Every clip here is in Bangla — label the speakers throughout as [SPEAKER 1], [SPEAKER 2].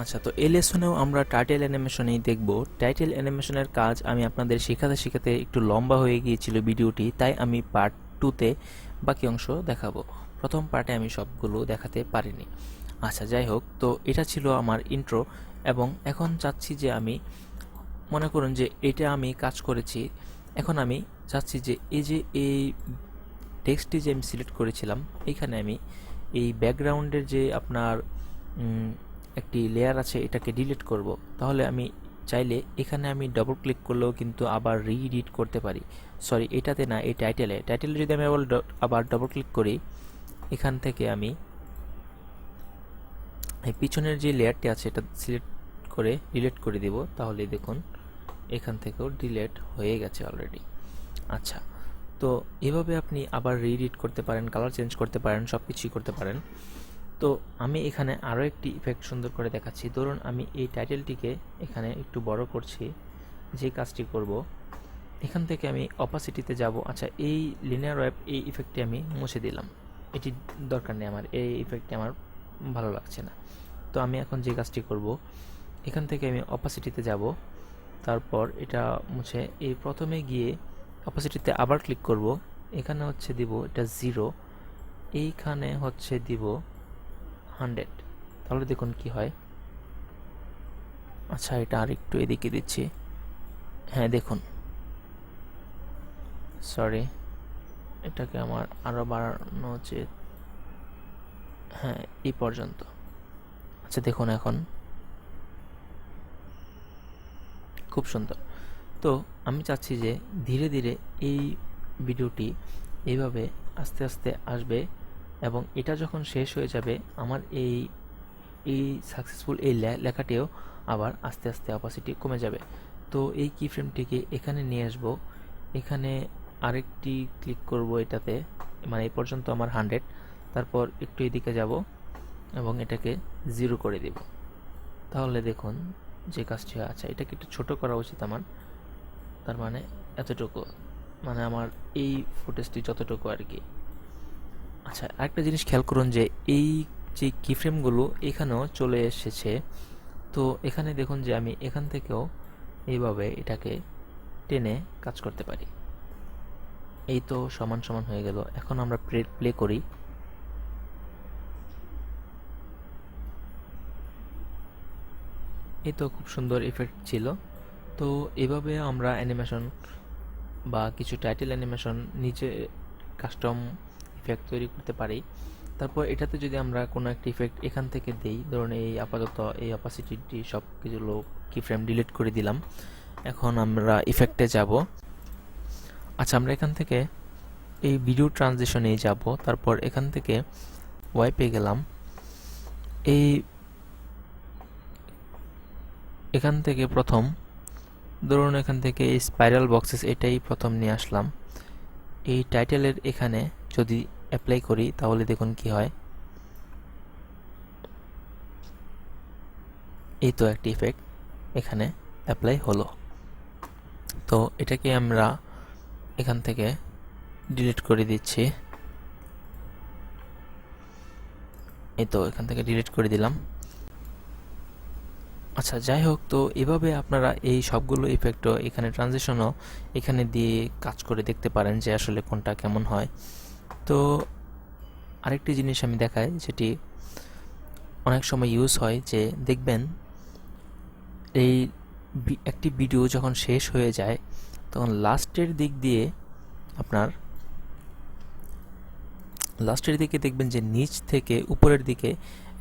[SPEAKER 1] আচ্ছা, তো এই লেসনেও আমরা টাইটেল অ্যানিমেশনেই দেখব। টাইটেল অ্যানিমেশনের কাজ আমি আপনাদের শেখাতে শেখাতে একটু লম্বা হয়ে গিয়েছিল ভিডিওটি, তাই আমি পার্ট 2তে বাকি অংশ দেখাবো। প্রথম পার্টে আমি সবগুলো দেখাতে পারিনি। আচ্ছা, যাই হোক, তো এটা ছিল আমার ইন্ট্রো। এবং এখন চাচ্ছি যে আমি মনে করুন যে এটা আমি কাজ করেছি। এখন আমি চাচ্ছি যে এই টেক্সটটি যে আমি সিলেক্ট করেছিলাম, এখানে আমি এই ব্যাকগ্রাউন্ডের যে আপনার একটি লেয়ার আছে, এটাকে ডিলিট করব। তাহলে আমি চাইলে এখানে আমি ডবল ক্লিক করলেও কিন্তু আবার রিএডিট করতে পারি। সরি, এটাতে না, এই টাইটেলে যদি আমি আবার ডবল ক্লিক করি, এখান থেকে আমি এই পিছনের যে লেয়ারটি আছে এটা সিলেক্ট করে ডিলিট করে দিব। তাহলে দেখুন এখান থেকেও ডিলিট হয়ে গেছে অলরেডি। আচ্ছা, তো এভাবে আপনি আবার রিএডিট করতে পারেন, কালার চেঞ্জ করতে পারেন, সব কিছুই করতে পারেন। তো আমি এখানে আরও একটি ইফেক্ট সুন্দর করে দেখাচ্ছি। ধরুন আমি এই টাইটেলটিকে এখানে একটু বড় করছি। যে কাজটি করব, এখান থেকে আমি অপাসিটিতে যাব। আচ্ছা, এই লিনিয়ার ওয়েব এই ইফেক্টটি আমি মুছে দিলাম। এটি দরকার নেই আমার, এই ইফেক্টটি আমার ভালো লাগছে না। তো আমি এখন যে কাজটি করব, এখান থেকে আমি অপাসিটিতে যাব। তারপর এটা মুছে এই প্রথমে গিয়ে অপাসিটিতে আবার ক্লিক করব। এখানে হচ্ছে দিব এটা 0, এইখানে হচ্ছে দিব 100। তাহলে দেখুন কি হয়। আচ্ছা, এটা আর একটু এদিকে দিচ্ছি। হ্যাঁ, দেখুন, সরি, এটাকে আমার আরও বাড়ানো উচিত। হ্যাঁ, এই পর্যন্ত। আচ্ছা, দেখুন এখন খুব সুন্দর। তো আমি চাচ্ছি যে ধীরে ধীরে এই ভিডিওটি এইভাবে আস্তে আস্তে আসবে, এবং এটা যখন শেষ হয়ে যাবে আমার এই সাকসেসফুল এই লেখাটিও আবার আস্তে আস্তে অপাসিটি কমে যাবে। তো এই কি ফ্রেমটিকে এখানে নিয়ে আসব। এখানে আরেকটি ক্লিক করব এটাতে, মানে এই পর্যন্ত আমার 100। তারপর একটু এদিকে যাব এবং এটাকে 0 করে দিব। তাহলে দেখুন যে কাজটি হয়। আচ্ছা, এটাকে একটু ছোট করা উচিত আমার, তার মানে এতটুকু, মানে আমার এই ফুটেজটি যতটুকু আর কি। আচ্ছা, আরেকটা জিনিস খেয়াল করুন যে এই যে কিফ্রেমগুলো এখানেও চলে এসেছে। তো এখানে দেখুন যে আমি এখান থেকেও এইভাবে এটাকে টেনে কাজ করতে পারি। এই তো সমান সমান হয়ে গেল। এখন আমরা প্লে করি। এই তো খুব সুন্দর ইফেক্ট ছিল। তো এভাবে আমরা অ্যানিমেশন বা কিছু টাইটেল অ্যানিমেশন নিচে কাস্টম ইফেক্ট তৈরি করতে পারি। তারপর এটাতে যদি আমরা কোনো একটা ইফেক্ট এখান থেকে দেই, ধরুন এই আপাতত এই অপাসিটিটি সব কিছুগুলো কি ফ্রেম ডিলিট করে দিলাম। এখন আমরা ইফেক্টে যাব। আচ্ছা, আমরা এখান থেকে এই ভিডিও ট্রানজিশনে যাব। তারপর এখান থেকে ওয়াইপে গেলাম। এই এখান থেকে প্রথম, ধরুন এখান থেকে এই স্পাইরাল বক্সেস এটাই প্রথম নিয়ে আসলাম। এই টাইটেলের এখানে যদি অ্যাপ্লাই করি তাহলে দেখুন কি হয়। এই তো একটি ইফেক্ট এখানে অ্যাপ্লাই হলো। তো এটাকে আমরা এখান থেকে ডিলিট করে দিচ্ছি। এই তো এখান থেকে ডিলিট করে দিলাম। আচ্ছা, যাই হোক, তো এভাবে আপনারা এই সবগুলো ইফেক্টও এখানে ট্রানজিশনও এখানে দিয়ে কাজ করে দেখতে পারেন যে আসলে কোনটা কেমন হয়। তো আরেকটি জিনিস আমি দেখাই, যেটি অনেক সময় ইউজ হয়, যে দেখবেন এই একটি ভিডিও যখন শেষ হয়ে যায় তখন লাস্টের দিকে দেখবেন যে নিচ থেকে উপরের দিকে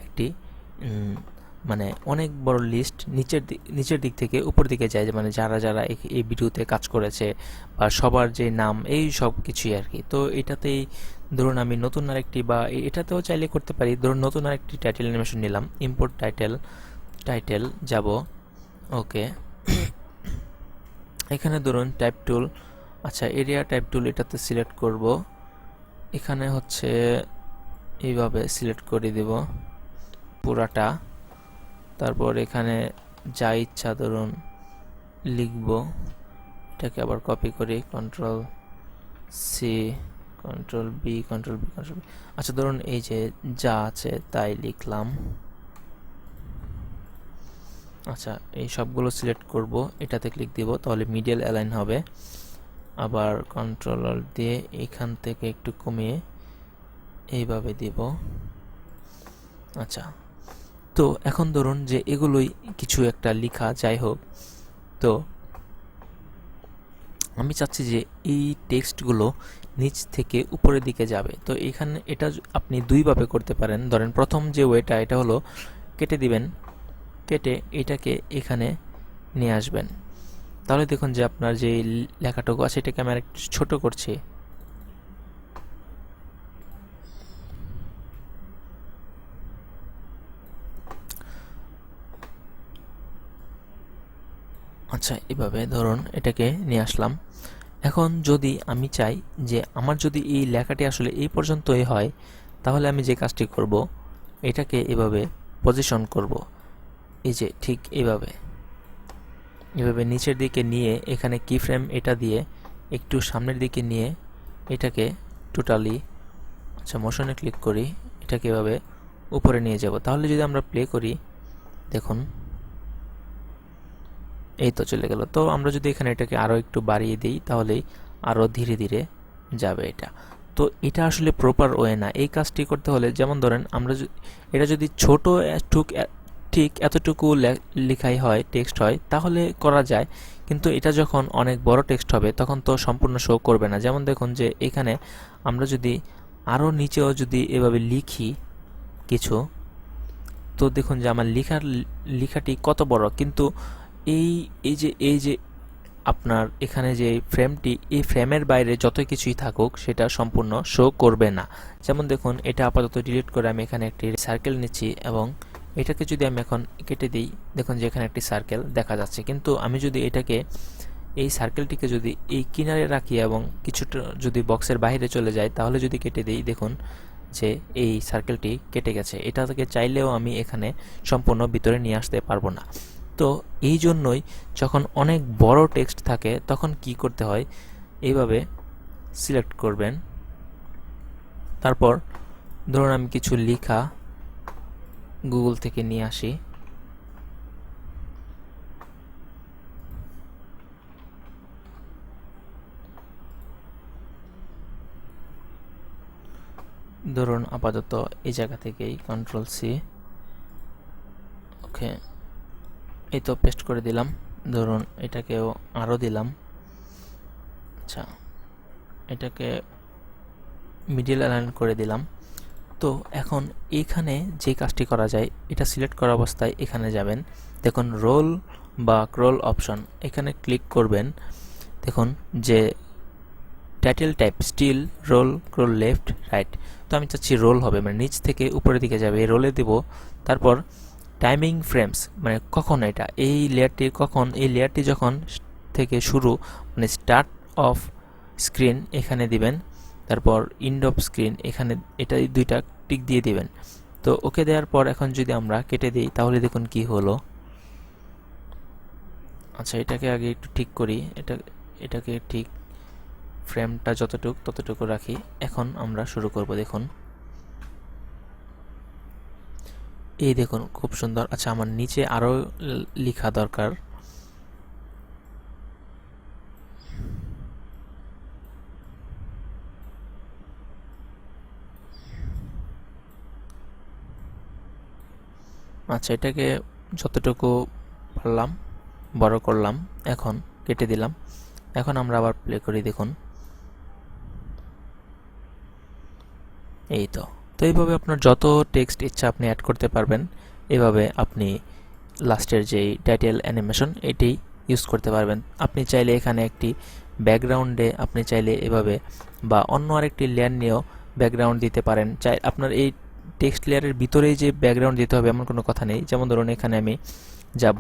[SPEAKER 1] একটি মানে অনেক বড় লিস্ট নিচের দিক থেকে উপর দিকে যায়, মানে যারা যারা এই ভিডিওতে কাজ করেছে বা সবার যে নাম, এই সব কিছুই আর কি। তো এটাতেই ধরুন আমি নতুন আরেকটি, বা এটাতেও চাইলে করতে পারি। ধরুন নতুন আরেকটি টাইটেল অ্যানিমেশন নিলাম, ইম্পোর্ট টাইটেল যাব। ওকে, এখানে ধরুন টাইপ টুল। আচ্ছা, এরিয়া টাইপ টুল এটাতে সিলেক্ট করব। এখানে হচ্ছে এইভাবে সিলেক্ট করে দেব পুরাটা। তারপর এখানে যা ইচ্ছা ধরুন লিখব। এটাকে আবার কপি করি, control C, control B, control B, control B. আচ্ছা, ধরুন এই যে যা আছে তাই লিখলাম। আচ্ছা, এই সবগুলো সিলেক্ট করব, এটাতে ক্লিক দিব, তাহলে মিডিয়াল অ্যালাইন হবে। আবার কন্ট্রোল অল্ট দিয়ে এখান থেকে একটু কমিয়ে এইভাবে দিব। আচ্ছা, তো এখন ধরুন যে এগুলোই কিছু একটা লেখা, যাই হোক, তো আমি চাচ্ছি যে এই টেক্সটগুলো নিচ থেকে উপরের দিকে যাবে। তো এখানে এটা আপনি দুইভাবে করতে পারেন। ধরেন প্রথম যে ওয়েটা, এটা হলো কেটে দিবেন, কেটে এটাকে এখানে নিয়ে আসবেন। তাহলে দেখুন যে আপনার যে লেখাটুকু আছে এটাকে আমি আরেকটু ছোট করছি। আচ্ছা, এভাবে ধরুন এটাকে নিয়ে আসলাম। এখন যদি আমি চাই যে আমার যদি এই লেখাটি আসলে এই পর্যন্তই হয়, তাহলে আমি যে কাজটি করব, এটাকে এভাবে পজিশন করব, এই যে ঠিক এভাবে নিচের দিকে নিয়ে এখানে কি ফ্রেম এটা দিয়ে একটু সামনের দিকে নিয়ে এটাকে টোটালি, আচ্ছা মোশনে ক্লিক করি, এটাকে এভাবে উপরে নিয়ে যাব। তাহলে যদি আমরা প্লে করি, দেখুন এই তো চলে গেল। তো আমরা যদি এখানে এটাকে আরও একটু বাড়িয়ে দিই, তাহলেই আরও ধীরে ধীরে যাবে এটা। তো এটা আসলে প্রপার ওয়ে না। এই কাজটি করতে হলে, যেমন ধরেন আমরা এটা যদি ছোট ঠিক এতটুকু লেখাই হয়, টেক্সট হয়, তাহলে করা যায়। কিন্তু এটা যখন অনেক বড় টেক্সট হবে, তখন তো সম্পূর্ণ শো করবে না। যেমন দেখুন যে এখানে আমরা যদি আরও নিচেও যদি এভাবে লিখি কিছু, তো দেখুন যে আমার লেখাটি কত বড়, কিন্তু এই এই যে আপনার এখানে যে ফ্রেমটি, এই ফ্রেমের বাইরে যত কিছুই থাকুক সেটা সম্পূর্ণ শো করবে না। যেমন দেখুন এটা আপাতত ডিলিট করে আমি এখানে একটি সার্কেল নিচ্ছি এবং এটাকে যদি আমি এখন কেটে দিই, দেখুন যে এখানে একটি সার্কেল দেখা যাচ্ছে। কিন্তু আমি যদি এটাকে, এই সার্কেলটিকে যদি এই কিনারে রাখি এবং কিছুটা যদি বক্সের বাইরে চলে যায়, তাহলে যদি কেটে দিই, দেখুন যে এই সার্কেলটি কেটে গেছে। এটাকে চাইলেও আমি এখানে সম্পূর্ণ ভিতরে নিয়ে আসতে পারবো না। তো এই জন্যই যখন অনেক বড় টেক্সট থাকে তখন কি করতে হয়, এইভাবে সিলেক্ট করবেন। তারপর ধরুন আমি কিছু লেখা গুগল থেকে নিয়ে আসি, ধরুন আপাতত এই জায়গা থেকেই কন্ট্রোল সি, ওকে, এই তো পেস্ট করে দিলাম। ধরুন এটাকেও আরও দিলাম। আচ্ছা, এটাকে মিডিল অ্যালাইন করে দিলাম। তো এখন এইখানে যে কাজটি করা যায়, এটা সিলেক্ট করা অবস্থায় এখানে যাবেন, দেখুন রোল বা ক্রল অপশন, এখানে ক্লিক করবেন। দেখুন যে title type still roll crawl left right, তো আমি চাচ্ছি রোল হবে, মানে নিচ থেকে উপরের দিকে যাবে, রোলে দেব। তারপর টাইমিং ফ্রেমস, মানে কখন এটা, এই লেয়ারটি কখন, এই লেয়ারটি যখন থেকে শুরু, মানে স্টার্ট অফ স্ক্রিন এখানে দিবেন। তারপর ইন্ড অফ স্ক্রিন এখানে, এটা দুইটা টিক দিয়ে দিবেন। তো ওকে দেওয়ার পর এখন যদি আমরা কেটে দিই, তাহলে দেখুন কি হলো। আচ্ছা, এটাকে আগে একটু ঠিক করি, এটাকে ঠিক ফ্রেমটা যতটুকু ততটুকু রাখি। এখন আমরা শুরু করব। দেখুন এই দেখুন খুব সুন্দর। আচ্ছা, আমার নিচে আরও লেখা দরকার। আচ্ছা, এটাকে যতটুকু পারলাম বড় করলাম, এখন কেটে দিলাম। এখন আমরা আবার প্লে করি, দেখুন এই তো। তো এইভাবে আপনার যত টেক্সট ইচ্ছা আপনি অ্যাড করতে পারবেন। এভাবে আপনি লাস্টের যেই টাইটেল অ্যানিমেশন এটি ইউজ করতে পারবেন। আপনি চাইলে এখানে একটি ব্যাকগ্রাউন্ডে আপনি চাইলে এভাবে বা অন্য আরেকটি লেয়ার নিয়েও ব্যাকগ্রাউন্ড দিতে পারেন। চাই আপনার এই টেক্সট লেয়ারের ভিতরেই যে ব্যাকগ্রাউন্ড দিতে হবে এমন কোনো কথা নেই। যেমন ধরুন এখানে আমি যাব,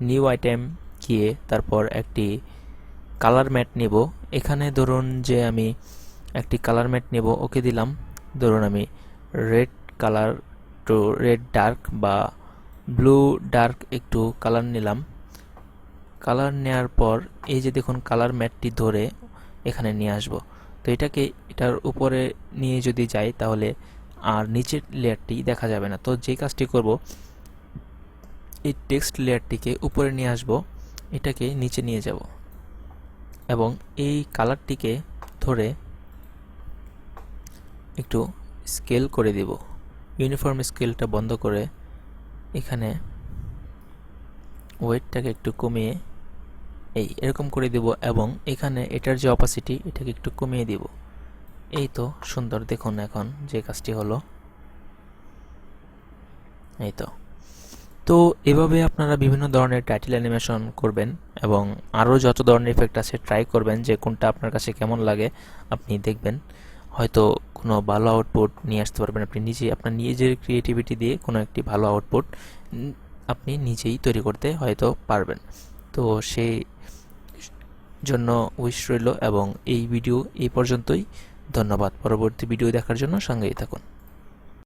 [SPEAKER 1] নিউ আইটেম গিয়ে তারপর একটি কালার ম্যাট নেব। এখানে ধরুন যে আমি একটি কালার ম্যাট নেব, ওকে দিলাম। ধরুন আমি red colour to red dark বা ব্লু ডার্ক একটু কালার নিলাম। কালার নেওয়ার পর এই যে দেখুন কালার ম্যাটটি ধরে এখানে নিয়ে আসব। তো এটাকে এটার উপরে নিয়ে যদি যাই, তাহলে আর নিচের লেয়ারটি দেখা যাবে না। তো যে কাজটি করব, এই টেক্সট লেয়ারটিকে উপরে নিয়ে আসব, এটাকে নিচে নিয়ে যাব এবং এই কালারটিকে ধরে একটু স্কেল করে দিব। ইউনিফর্ম স্কেলটা বন্ধ করে এখানে ওয়েটটাকে একটু কমিয়ে এরকম করে দিব এবং এখানে এটার যে অপাসিটি এটাকে একটু কমিয়ে দিব। এই তো সুন্দর, দেখুন এখন যে কাজটি হলো। এই তো তো এভাবে আপনারা বিভিন্ন ধরনের টাইটেল অ্যানিমেশন করবেন এবং আরও যত ধরনের ইফেক্ট আছে ট্রাই করবেন যে কোনটা আপনার কাছে কেমন লাগে। আপনি দেখবেন হয়তো কোনো ভালো আউটপুট নিয়ে আসতে পারবেন আপনি নিজেই, আপনার নিজের ক্রিয়েটিভিটি দিয়ে কোনো একটি ভালো আউটপুট আপনি নিজেই তৈরি করতে হয়তো পারবেন। তো সেই জন্য উইশ রইল এবং এই ভিডিও এই পর্যন্তই। ধন্যবাদ। পরবর্তী ভিডিও দেখার জন্য সঙ্গেই থাকুন।